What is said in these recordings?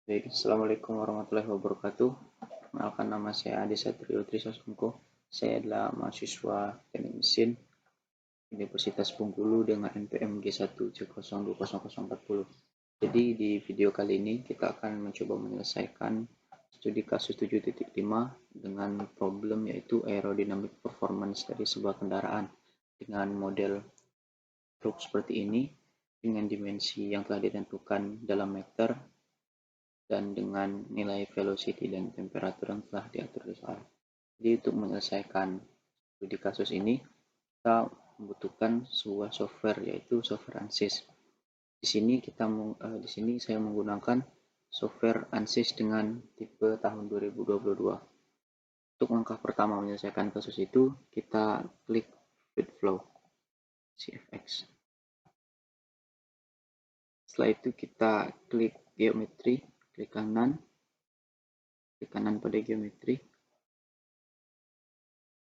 Baik, Assalamualaikum warahmatullahi wabarakatuh. Perkenalkan, nama saya Adi Satrio Trisasongko. Saya adalah mahasiswa teknik mesin Universitas Bengkulu dengan NPM G1C020040. Jadi di video kali ini kita akan mencoba menyelesaikan studi kasus 7.5 dengan problem yaitu aerodynamic performance dari sebuah kendaraan dengan model truk seperti ini dengan dimensi yang telah ditentukan dalam meter dan dengan nilai velocity dan temperatur yang telah diatur di soal. Jadi untuk menyelesaikan studi kasus ini, kita membutuhkan sebuah software yaitu software ANSYS. Di sini saya menggunakan software ANSYS dengan tipe tahun 2022. Untuk langkah pertama menyelesaikan kasus itu, kita klik Fluid Flow CFX. Setelah itu kita klik geometri, klik kanan pada geometri.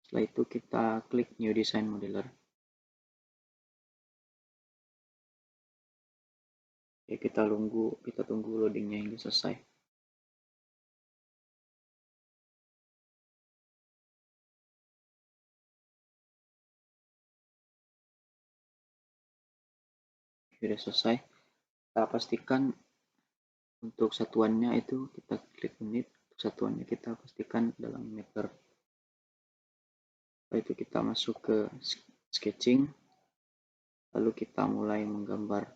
Setelah itu kita klik New Design Modeler. Oke, kita tunggu loadingnya hingga selesai. Sudah selesai. Kita pastikan untuk satuannya itu kita klik unit. Untuk satuannya kita pastikan dalam meter. Setelah itu kita masuk ke sketching. Lalu kita mulai menggambar.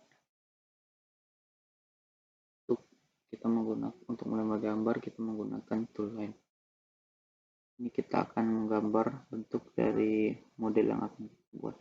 Untuk mulai menggambar kita menggunakan tool line. Ini kita akan menggambar bentuk dari model yang akan kita buat.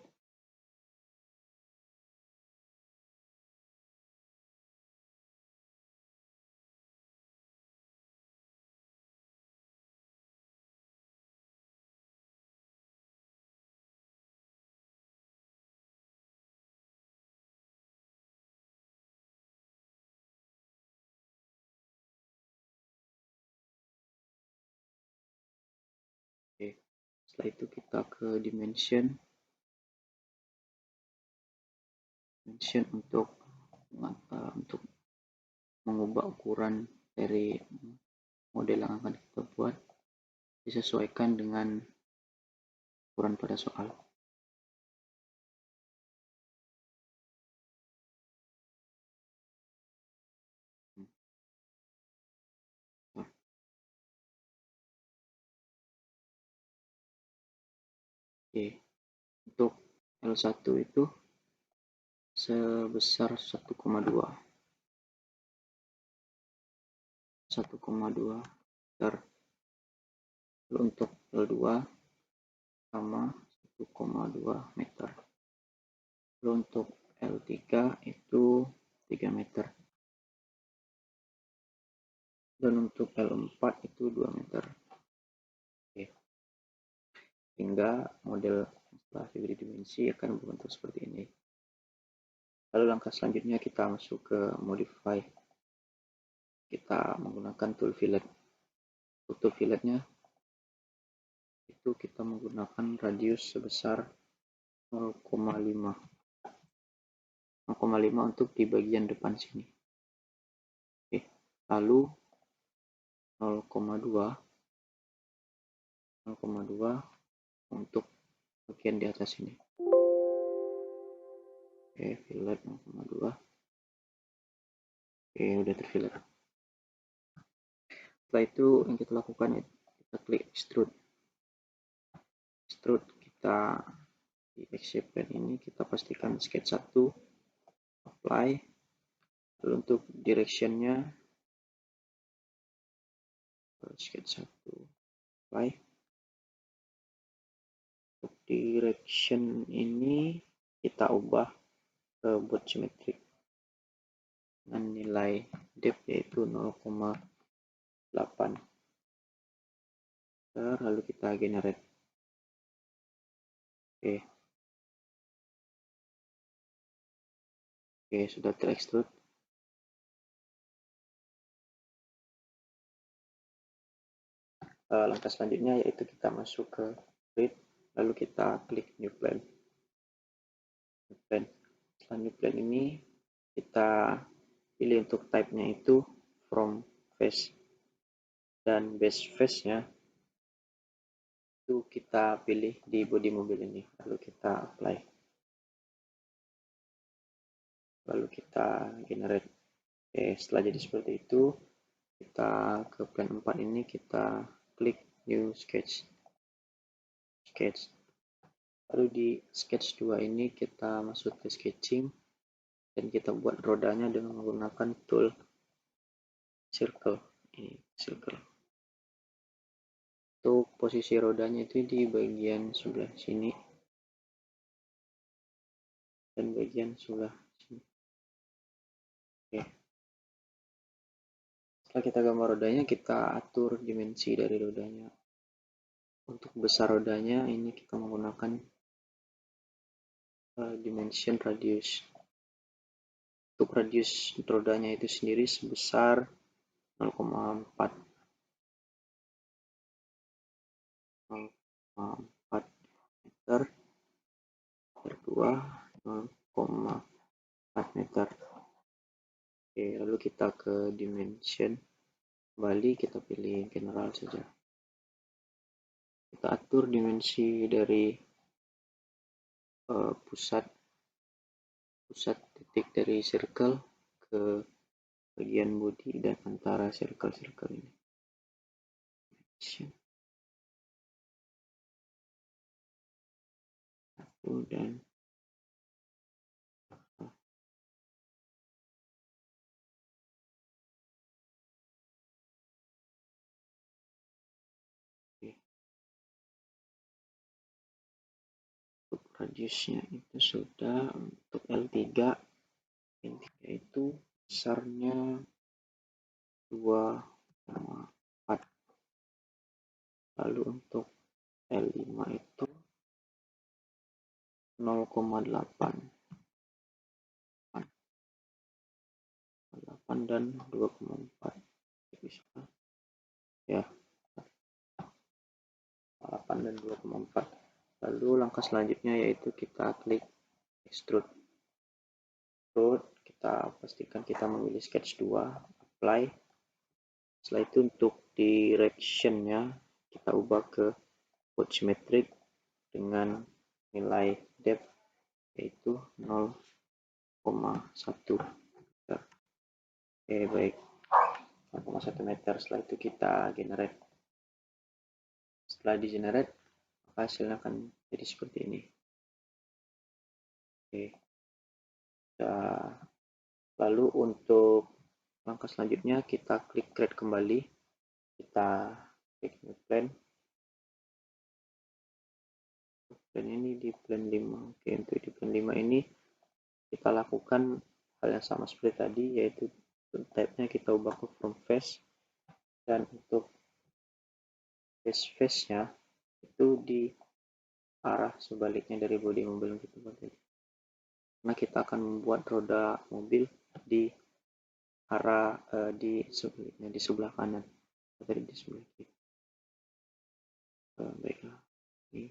Oke. Setelah itu kita ke dimension untuk mengubah ukuran dari model yang akan kita buat disesuaikan dengan ukuran pada soal. Oke, untuk L1 itu sebesar 1,2 meter. Lalu untuk L2 sama 1,2 meter. Lalu untuk L3 itu 3 meter. Dan untuk L4 itu 2 meter. Oke. Hingga model setelah diberi dimensi akan berbentuk seperti ini. Lalu langkah selanjutnya kita masuk ke modify. Kita menggunakan tool fillet. Untuk tool filletnya itu kita menggunakan radius sebesar 0,5 untuk di bagian depan sini. Oke. Lalu 0,2 untuk bagian di atas ini. Oke, fillet 0,2. Oke, udah terfillet. Setelah itu yang kita lakukan kita klik extrude. Kita di shape ini kita pastikan sketch 1 apply. Lalu untuk directionnya sketch 1 apply. Untuk direction ini kita ubah ke boot symmetric dengan nilai depth yaitu 0,8. Lalu kita generate. Oke, sudah terextrude. Langkah selanjutnya yaitu kita masuk ke grid, lalu kita klik new plane. Setelah new plane ini kita pilih untuk type-nya itu from face dan base face-nya itu kita pilih di bodi mobil ini, lalu kita apply, lalu kita generate. Oke, setelah jadi seperti itu, kita ke plan 4 ini, kita klik new sketch. Lalu di sketch 2 ini kita masuk ke sketching dan kita buat rodanya dengan menggunakan tool circle. Ini circle. Untuk posisi rodanya itu di bagian sebelah sini dan bagian sebelah sini. Oke. Setelah kita gambar rodanya, kita atur dimensi dari rodanya. Untuk besar rodanya ini kita menggunakan dimension radius. Untuk radius rodanya itu sendiri sebesar 0,4 meter per 2 0,4 meter. Oke, lalu kita ke dimension, kembali kita pilih general saja. Kita atur dimensi dari pusat titik dari circle ke bagian bodi dan antara circle-circle ini. Dan untuk radiusnya itu sudah. Untuk L3 itu besarnya 2,4. Lalu untuk L5 itu 0,8 dan 2,4 bisa ya, 8 dan 2,4. Lalu langkah selanjutnya yaitu kita klik extrude. Kita pastikan kita memilih sketch 2, apply. Setelah itu untuk directionnya kita ubah ke port symmetric dengan nilai depth yaitu 0,1 meter. Oke, baik, 0,1 meter. Setelah itu kita generate. Setelah di generate, maka hasilnya akan jadi seperti ini. Oke. Lalu untuk langkah selanjutnya kita klik create kembali, kita klik new plan. Plan ini di plan 5. Oke, untuk di plan 5 ini kita lakukan hal yang sama seperti tadi, yaitu type-nya kita ubah ke from face, dan untuk face-nya itu di arah sebaliknya dari bodi mobil yang kita buat tadi. Nah, kita akan membuat roda mobil di arah di sebaliknya, di sebelah kanan, tadi di sebelah kiri. Baiklah, ini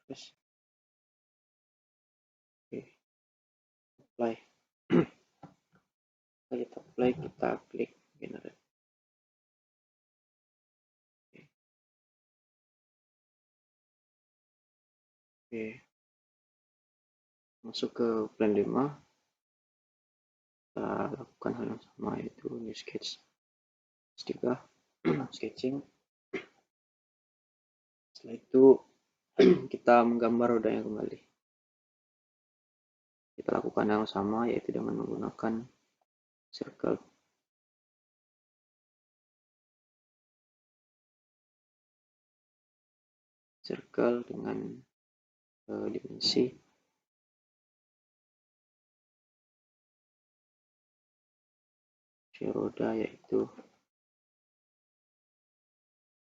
face. Oke, apply. Kita apply, kita klik generate. Oke, masuk ke plan 5, kita lakukan hal yang sama, yaitu new sketch 3, sketching. Setelah itu kita menggambar rodanya kembali. Kita lakukan yang sama, yaitu dengan menggunakan circle. Circle dengan dimensi roda yaitu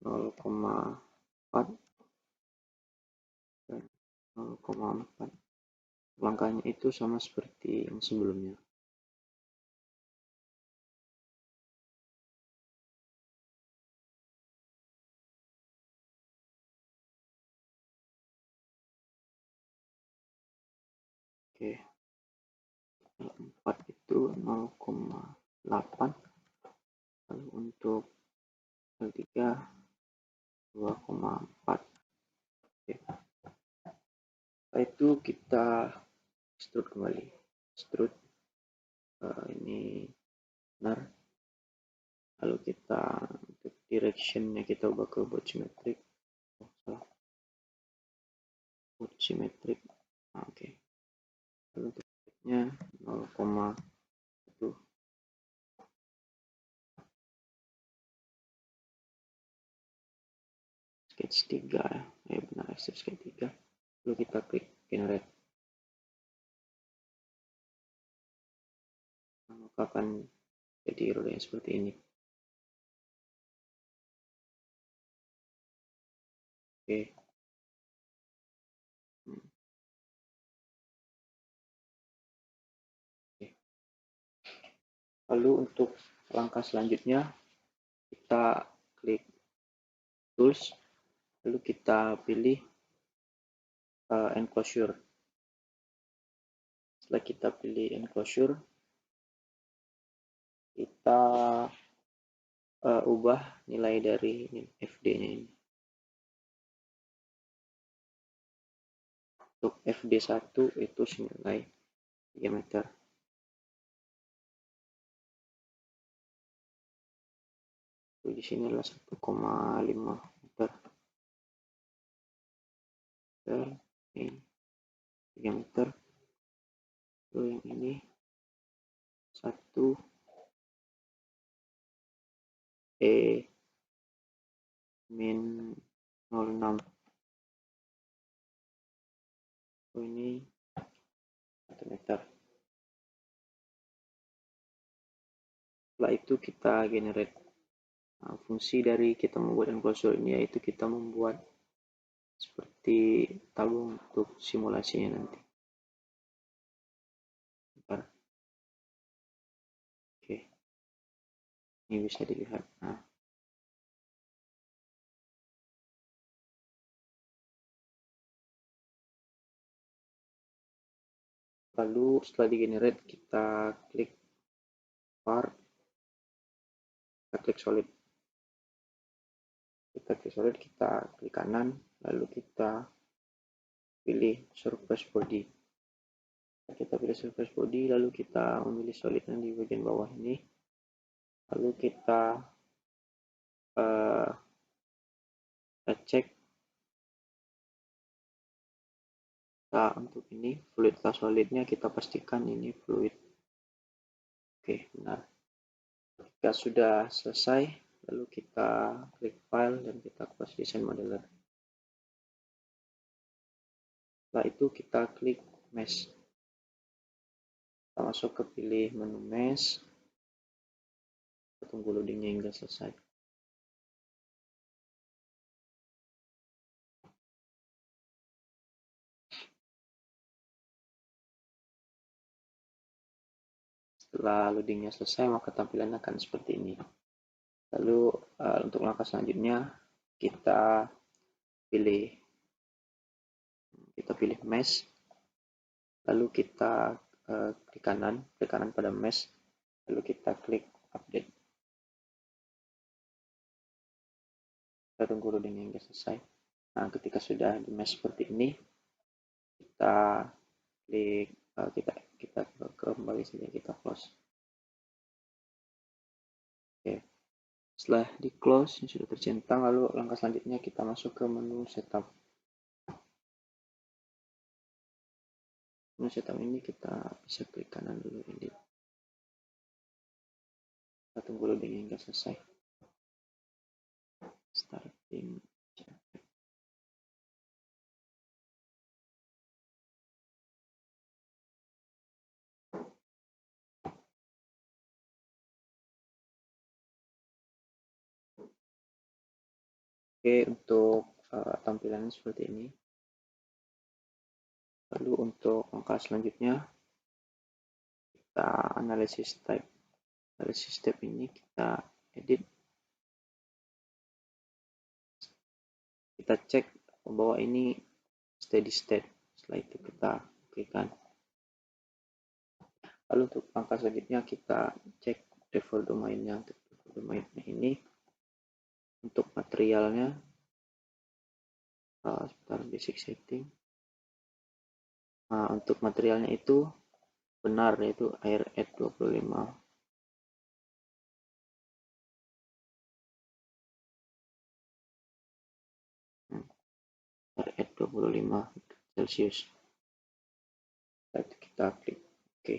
0,4 dan 0,4. Langkahnya itu sama seperti yang sebelumnya. Oke, L4 itu 0,8, lalu untuk L3 2,4. Oke. Setelah itu kita extrude kembali. Extrude ini benar. Lalu kita untuk directionnya kita ubah ke both symmetric. Oh, salah. Both symmetric. Oke. Lalu untuk nya 0,1. Sketch 3 ya. Benar, sketch 3. Lalu kita klik generate. Maka akan jadi roda yang seperti ini. Oke. Lalu untuk langkah selanjutnya kita klik tools, lalu kita pilih enclosure. Setelah kita pilih enclosure, kita ubah nilai dari FD-nya ini. Untuk FD1 itu senilai 3 meter. Di sini adalah 1,5 meter. Ini 3 meter. Lalu yang ini 1 min 06. Ini 1 meter. Setelah itu kita generate. Fungsi dari kita membuat enclosure ini yaitu kita membuat seperti tabung untuk simulasinya nanti. Bentar. Oke, ini bisa dilihat. Lalu setelah di-generate kita klik part, kita klik solid. Kita klik kanan, lalu kita pilih surface body. Kita pilih surface body, lalu kita memilih solidnya di bagian bawah ini. Lalu kita cek untuk ini fluid atau solidnya, kita pastikan ini fluid. Oke, benar. Jika sudah selesai, lalu kita klik file dan kita close design modeler. Setelah itu kita klik mesh. Kita masuk ke pilih menu mesh. Kita tunggu loadingnya hingga selesai. Setelah loadingnya selesai, maka tampilan akan seperti ini. Lalu untuk langkah selanjutnya kita pilih mesh, lalu kita klik kanan pada mesh, lalu kita klik update. Kita tunggu loadingnya hingga selesai. Nah, ketika sudah di mesh seperti ini, kita klik kita kembali saja, kita close. Oke. Setelah di close yang sudah tercentang, lalu langkah selanjutnya kita masuk ke menu setup. Menu setup ini kita bisa klik kanan dulu ini. Kita tunggu loading hingga selesai. Starting. Oke, untuk tampilannya seperti ini. Lalu untuk langkah selanjutnya kita analisis type. Analisis type ini kita edit. Kita cek bahwa ini steady state. Setelah itu kita klikkan. Lalu untuk langkah selanjutnya kita cek default domainnya. Untuk default domainnya ini untuk materialnya, sebentar, basic setting. Nah, untuk materialnya itu benar, yaitu air@ 25. air@ 25 Celcius. Lalu kita klik OK.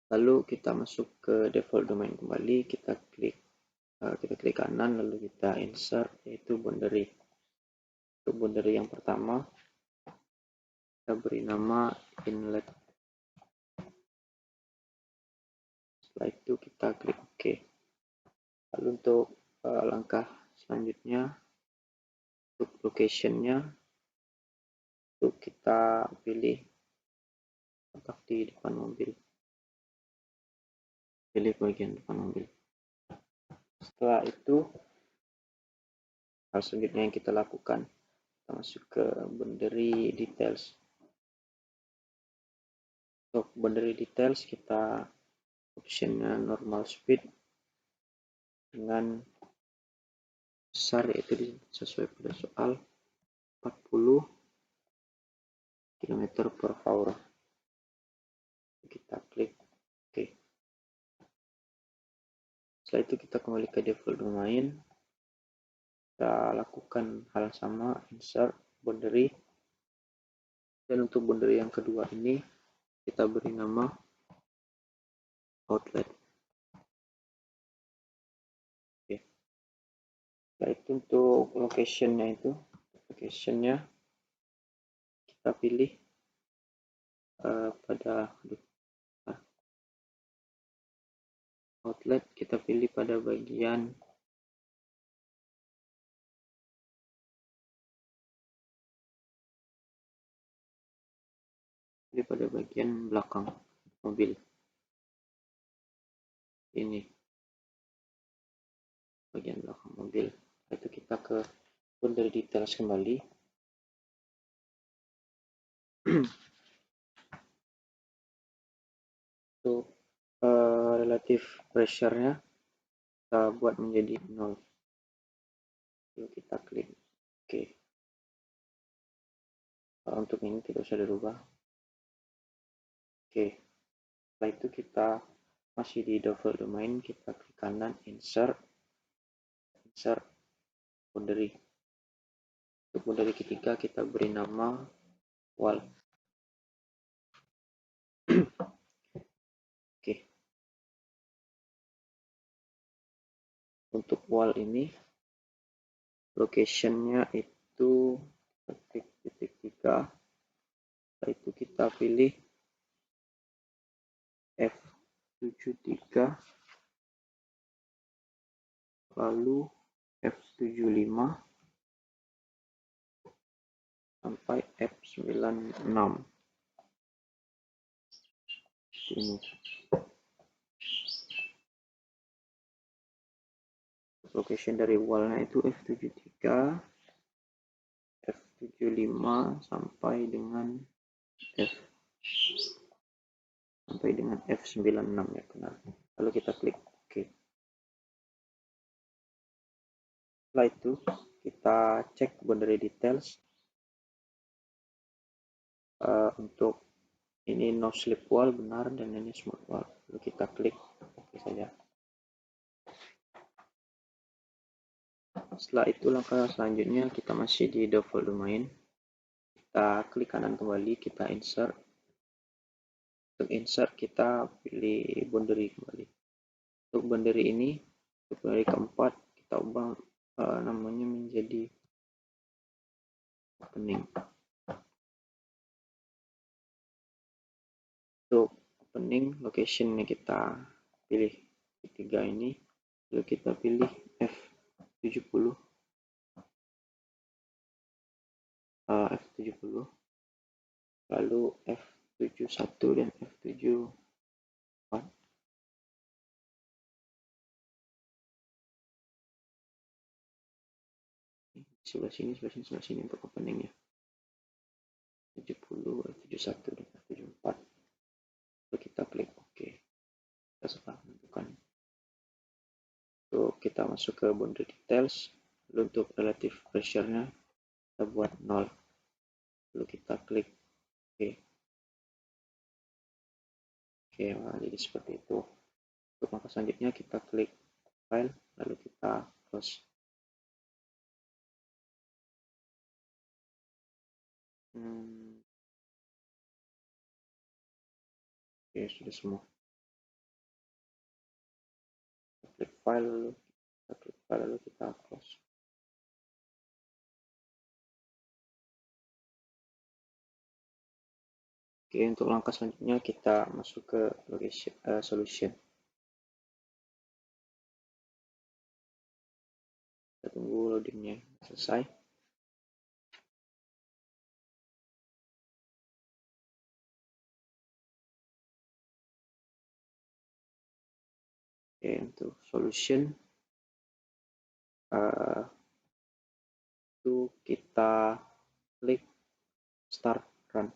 Lalu kita masuk ke default domain kembali, kita klik kanan, lalu kita insert, yaitu boundary. Untuk boundary yang pertama, kita beri nama inlet. Setelah itu kita klik OK. Lalu untuk langkah selanjutnya, untuk location-nya, untuk kita pilih kontak di depan mobil. Pilih bagian depan mobil. Setelah itu, hal selanjutnya yang kita lakukan, kita masuk ke boundary details. Untuk boundary details, kita optionnya normal speed dengan besar, yaitu sesuai pada soal 40 km/h. Kita klik OK. Setelah itu kita kembali ke default domain, kita lakukan hal sama, insert boundary, dan untuk boundary yang kedua ini kita beri nama outlet. Oke. Setelah itu untuk location-nya kita pilih pada outlet, kita pilih pada bagian belakang mobil. Ini bagian belakang mobil. Itu kita ke boundary details kembali. Untuk relative pressure-nya kita buat menjadi 0. Lalu kita klik OK. Untuk ini tidak usah dirubah. Oke. Setelah itu kita masih di default domain, kita klik kanan, insert boundary. Untuk boundary ketiga kita beri nama wall. Oke. Untuk wall ini location-nya itu klik titik 3. Setelah itu kita pilih F73, lalu F75 sampai F96. Ini location dari wallnya itu F73, F75 sampai dengan F96 ya benar. Lalu kita klik OK. Setelah itu kita cek boundary details. Untuk ini no slip wall benar, dan ini smooth wall. Lalu kita klik OK saja. Setelah itu langkah selanjutnya kita masih di default domain. Kita klik kanan kembali, kita insert. Untuk insert kita pilih boundary kembali. Untuk boundary ini, untuk boundary keempat kita ubah namanya menjadi opening. Untuk opening location-nya kita pilih ketiga ini, lalu kita pilih F70, lalu F71 dan F74. Sebelah sini untuk openingnya. 70, 71.74. Lalu kita klik OK. Kita setelah menentukan. Lalu kita masuk ke boundary details. Lalu untuk relative pressure-nya kita buat 0. Lalu kita klik OK. Oke, jadi seperti itu. Untuk langkah selanjutnya kita klik file, lalu kita close. Oke, sudah semua. Kita klik file, lalu kita close. Oke, untuk langkah selanjutnya kita masuk ke location, solution. Kita tunggu loadingnya selesai. Oke, untuk solution itu kita klik start run.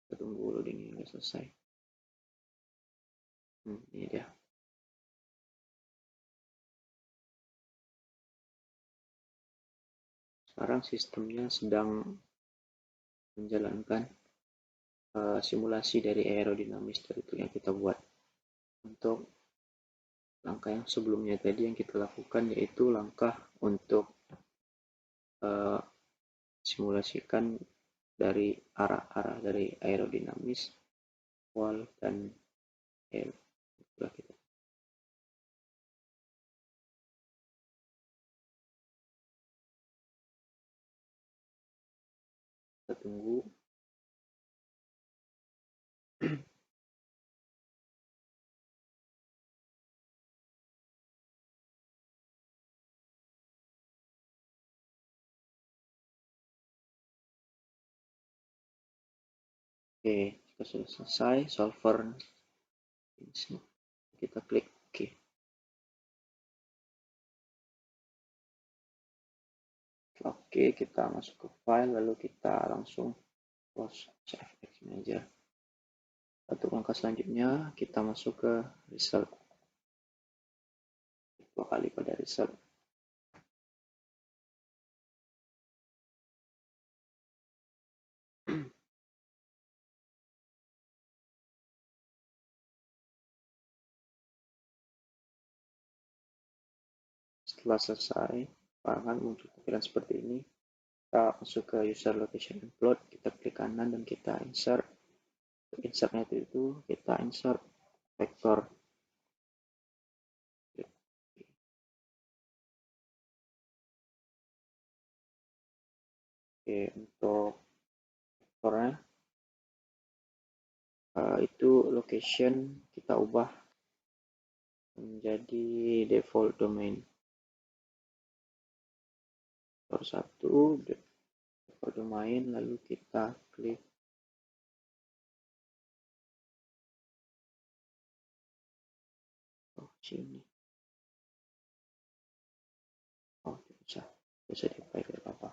Kita tunggu loadingnya selesai. Ini dia. Sekarang sistemnya sedang menjalankan simulasi dari aerodinamis dari itu yang kita buat. Untuk langkah yang sebelumnya tadi yang kita lakukan yaitu langkah untuk simulasikan dari arah-arah dari aerodinamis, wall, dan air. Sudah kita tunggu. Oke, jika sudah selesai solver kita klik OK. Oke, kita masuk ke file lalu kita langsung close CFX Manager. Untuk langkah selanjutnya kita masuk ke result. Dua kali pada result. Setelah selesai, akan muncul tampilan seperti ini. Kita masuk ke user location and plot, kita klik kanan dan kita insert. Insertnya itu kita insert vektor. Oke, untuk vektornya itu location kita ubah menjadi default domain. Vektor 1 default domain, lalu kita klik sini. Bisa dipakai ke apa.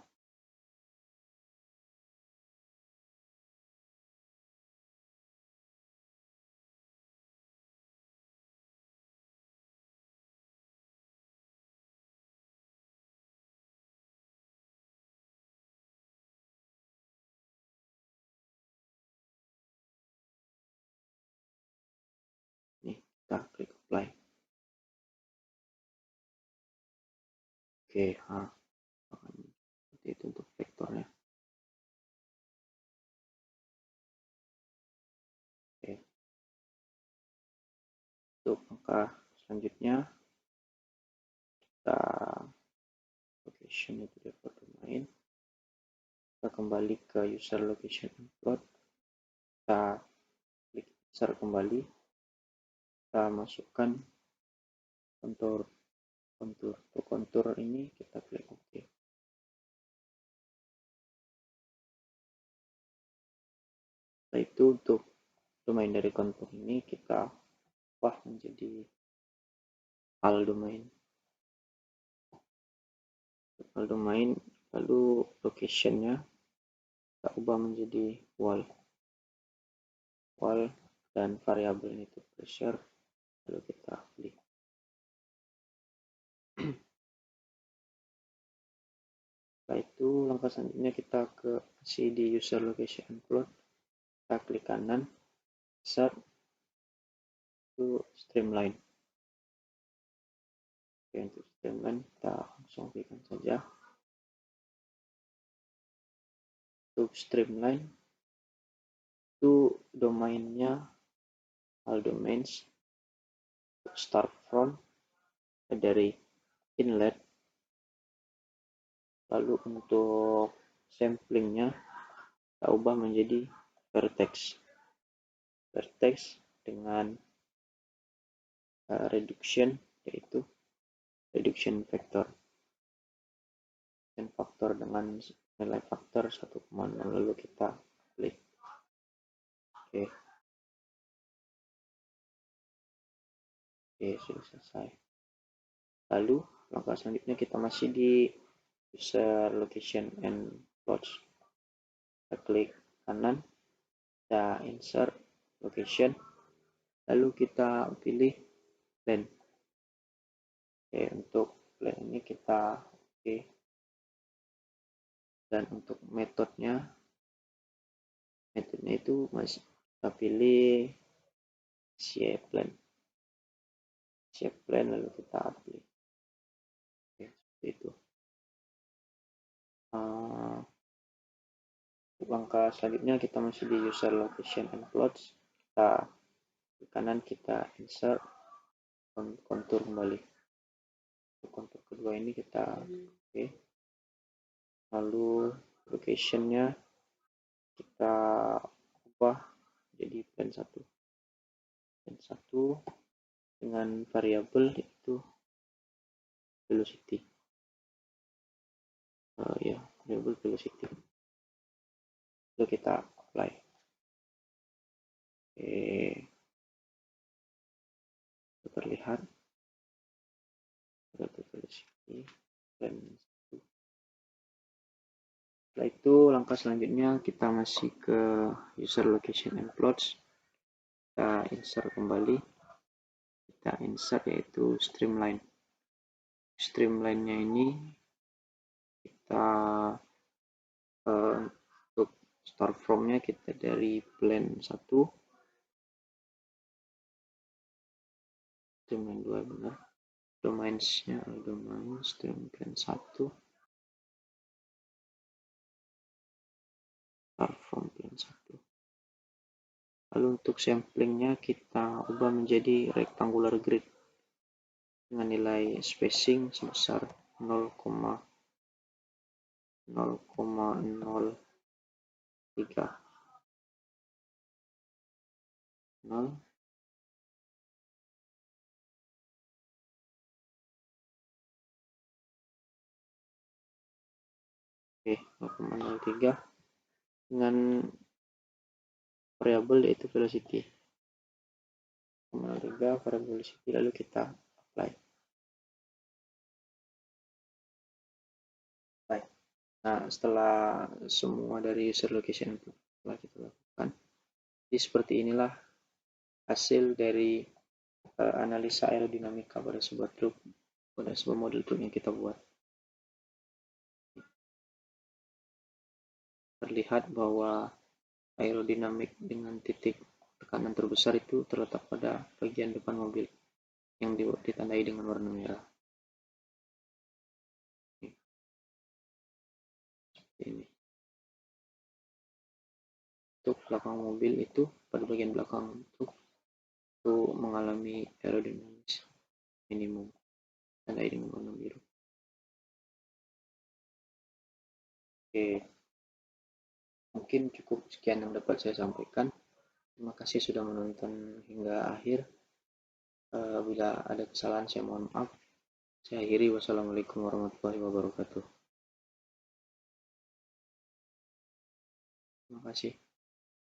Nih, kita klik apply. Oke, seperti itu untuk vektornya. Oke. Untuk langkah selanjutnya kita location itu default domain. Kita kembali ke user location and plot. Kita klik insert kembali. Kita masukkan kontur. Untuk kontur ini kita klik OK. Setelah itu untuk domain dari kontur ini kita ubah menjadi al domain. Al domain, lalu locationnya kita ubah menjadi wall dan variabelnya itu pressure, lalu kita pilih. Setelah itu langkah selanjutnya kita ke di user location and plot, kita klik kanan, insert to streamline. Oke, untuk streamline kita langsung klikkan saja. Untuk streamline itu domainnya all domains, start from dari inlet, lalu untuk samplingnya kita ubah menjadi vertex dengan reduction, yaitu reduction factor dan faktor dengan nilai faktor 1,0, lalu kita klik oke. Sudah selesai. Lalu langkah selanjutnya kita masih di user location and plots, kita klik kanan, kita insert location, lalu kita pilih plan. Untuk plan ini kita dan untuk metodenya itu masih kita pilih shape plan, lalu kita pilih seperti itu. Langkah selanjutnya kita masih di user location and plots, kita di kanan kita insert kontur kembali. Untuk kontur kedua ini kita lalu locationnya kita ubah jadi plan 1 dengan variabel itu velocity. Variabel velocity. Lalu kita apply. Terlihat velocity plan 1. Setelah itu langkah selanjutnya kita masih ke user location and plots, kita insert kembali, kita insert yaitu streamline. Streamline-nya ini kita untuk start from-nya kita dari plan 1, streamline 2 benar, domains-nya domain stream plan 1, start from plan 1. Lalu untuk samplingnya kita ubah menjadi rectangular grid dengan nilai spacing sebesar 0,003. Oke, 0,03 dengan variabel yaitu velocity. 0,03 variabel velocity, lalu kita apply. Baik. Nah, setelah semua dari user location telah kita lakukan, jadi seperti inilah hasil dari analisa aerodinamika pada sebuah truk, pada sebuah model truk yang kita buat. Terlihat bahwa aerodinamik dengan titik tekanan terbesar itu terletak pada bagian depan mobil yang ditandai dengan warna merah. Ini. Untuk belakang mobil itu, pada bagian belakang truk itu mengalami aerodinamis minimum, tandai dengan warna biru. Oke. Mungkin cukup sekian yang dapat saya sampaikan. Terima kasih sudah menonton hingga akhir. Bila ada kesalahan saya mohon maaf. Saya akhiri. Wassalamualaikum warahmatullahi wabarakatuh. Terima kasih.